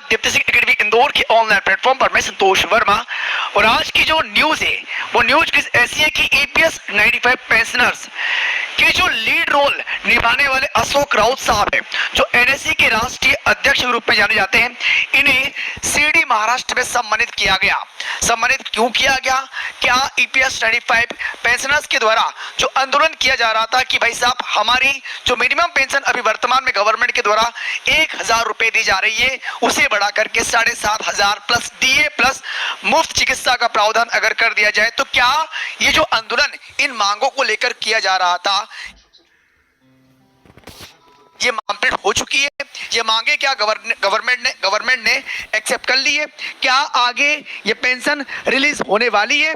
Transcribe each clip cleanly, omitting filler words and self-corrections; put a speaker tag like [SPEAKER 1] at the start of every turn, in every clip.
[SPEAKER 1] Deepti Singh academy Indore के online platform पर मैं संतोष वर्मा। और आज की जो न्यूज है वो न्यूज ऐसी है कि ईपीएस 95 पेंशनर्स के जो लीड रोल निभाने वाले अशोक राउत साहब है, जो एनएससी के राष्ट्रीय अध्यक्ष के रूप में जाने जाते हैं, इन्हें सीडी महाराष्ट्र में सम्मानित किया गया। सम्मानित क्यों किया गया? क्या ईपीएस 95 पेंशनर्स के द्वारा जो आंदोलन किया जा रहा था कि भाई साहब हमारी जो मिनिमम पेंशन अभी वर्तमान में गवर्नमेंट के द्वारा 1000 रुपए दी जा रही है, उसे बढ़ा करके 7500 प्लस डीए प्लस मुफ्त चिकित्सा का प्रावधान अगर कर दिया जाए, तो क्या ये जो आंदोलन इन मांगों को लेकर किया जा रहा था, ये कंप्लीट हो चुकी है? ये मांगे क्या गवर्नमेंट ने एक्सेप्ट कर ली है? क्या आगे ये पेंशन रिलीज होने वाली है?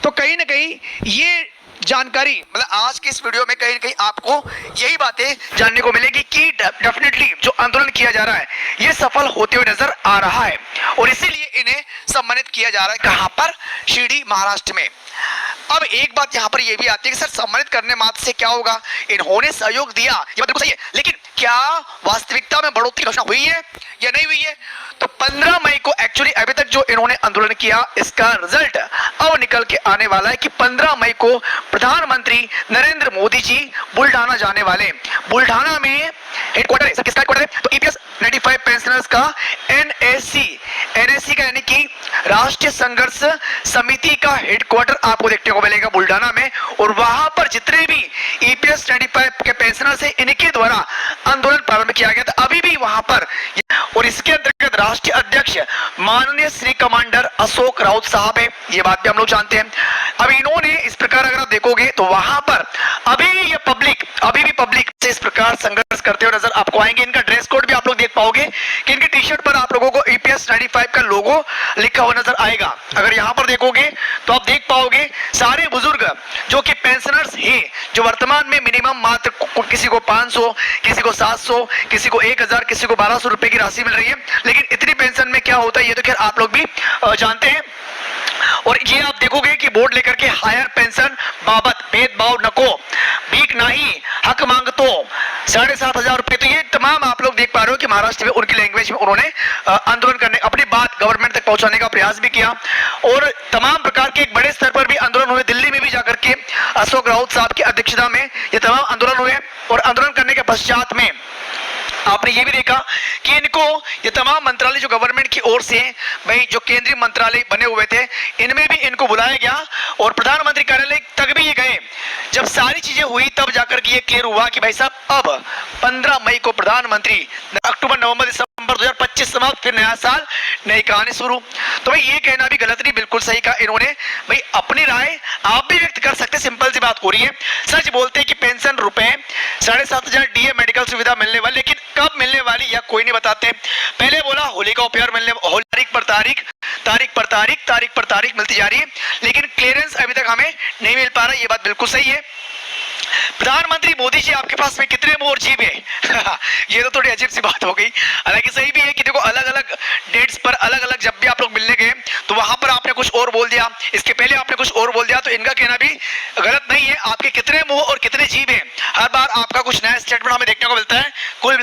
[SPEAKER 1] तो कहीं ना कहीं ये जानकारी मतलब आज के इस वीडियो में कहीं ना कहीं आपको यही बातें जानने को मिलेगी कि डेफिनेटली जो आंदोलन किया जा रहा है ये सफल होते हुए नजर आ रहा है, और इसीलिए इन्हें सम्मानित किया जा रहा है। कहां पर? शिरडी महाराष्ट्र में। अब एक बात यहां पर यह भी आती है कि सर सम्मानित करने मात्र से क्या होगा? इन्होंने सहयोग दिया, ये बात बिल्कुल सही है, लेकिन क्या वास्तविकता में बढ़ोतरी घोषणा हुई है या नहीं हुई है? तो 15 मई को एक्चुअली अभी तक जो इन्होंने आंदोलन किया इसका रिजल्ट अब निकल के आने वाला है कि 15 मई को प्रधानमंत्री नरेंद्र मोदी जी बुल्ढाना जाने वाले। बुल्ढाना में हेडक्वार्टर है, किसका हेडक्वार्टर है? तो ईपीएस 95 पेंशनर्स का एनएससी का यानी कि राष्ट्रीय संघर्ष समिति का हेडक्वार्टर आपको देखने को मिलेगा बुल्ढाना में। और वहां पर जितने भी ईपीएस 95 के पेंशनर्स है, इनके द्वारा आंदोलन प्रारंभ किया गया था अभी भी वहां पर। और इसके अंतर्गत राष्ट्रीय अध्यक्ष माननीय श्री कमांडर अशोक राउत साहब है, ये बात भी हम लोग जानते हैं। अब इन्होंने इस प्रकार अगर आप देखोगे तो वहां पर अभी भी पब्लिक से इस प्रकार संघर्ष करते हुए नजर आपको आएंगे। इनका ड्रेस कोड भी आप लोग देख पाओगे कि इनकी टी शर्ट पर आप लोगों को ईपीएस 95 का लोगो लिखा हुआ नजर आएगा। अगर यहां पर देखोगे तो आप देख पाओगे सारे बुजुर्ग जो कि पेंशनर्स हैं, जो वर्तमान में मिनिमम मात्र किसी को 500, किसी को 700, किसी को 1000, किसी को 1200 रुपए की राशि मिल रही है। लेकिन इतनी पेंशन में क्या होता है ये तो खैर आप लोग भी जानते हैं। और ये आप देखोगे कि बोर्ड लेकर के हायर पेंशन बाबत भेदभाव नको, भीख नहीं, हक मांगतो 7500 रुपए। तो ये तमाम आप लोग देख पा रहे हो कि महाराष्ट्र में उनकी लैंग्वेज में उन्होंने आंदोलन करने, अपनी बात गवर्नमेंट तक पहुंचाने का प्रयास भी किया। और तमाम प्रकार के एक बड़े स्तर पर भी आंदोलन हुए, दिल्ली में भी जाकर के अशोक राउत साहब की अध्यक्षता में ये तमाम आंदोलन हुए। और आंदोलन करने के पश्चात में आपने ये भी देखा कि इनको ये तमाम मंत्रालय जो गवर्नमेंट की ओर से भाई जो केंद्रीय मंत्रालय बने हुए थे, इनमें भी इनको बुलाया गया और प्रधानमंत्री कार्यालय तक भी ये गए। जब सारी चीजें हुई तब जाकर के ये क्लियर हुआ कि भाई साहब अब 15 मई को प्रधानमंत्री, अक्टूबर नवंबर दिसंबर 2025 समाप्त, फिर नया साल नई कहानी शुरू। तो भाई ये कहना भी गलत नहीं, बिल्कुल सही कहा इन्होंने। भाई अपनी राय आप भी व्यक्त कर सकते, सिंपल सी बात हो रही है। सच बोलते हैं कि पेंशन रुपए 7500 डीए मेडिकल सुविधा मिलने वाली, लेकिन कब मिलने वाली या कोई नहीं बताते। पहले बोला होली का उपहार मिलने, तारीख पर तारीख मिलती जा रही है, लेकिन क्लियरेंस अभी तक हमें नहीं मिल पा रहा। ये बात बिल्कुल सही है। प्रधानमंत्री मोदी जी आपके पास में कितने मोर जीव है ये तो थोड़ी अजीब सी बात हो गई। हालांकि सही भी है कि देखो अलग अलग डेट्स पर अलग अलग जब भी आप लोग मिलने गए तो वहां पर आपने कुछ और बोल दिया, इसके पहले आपने कुछ और बोल दिया, तो इनका कहना भी गलत नहीं है। आपके कितने मुंह और कितने जीव है, हर बार आपका कुछ नया स्टेटमेंट हमें देखने को मिलता है। कुल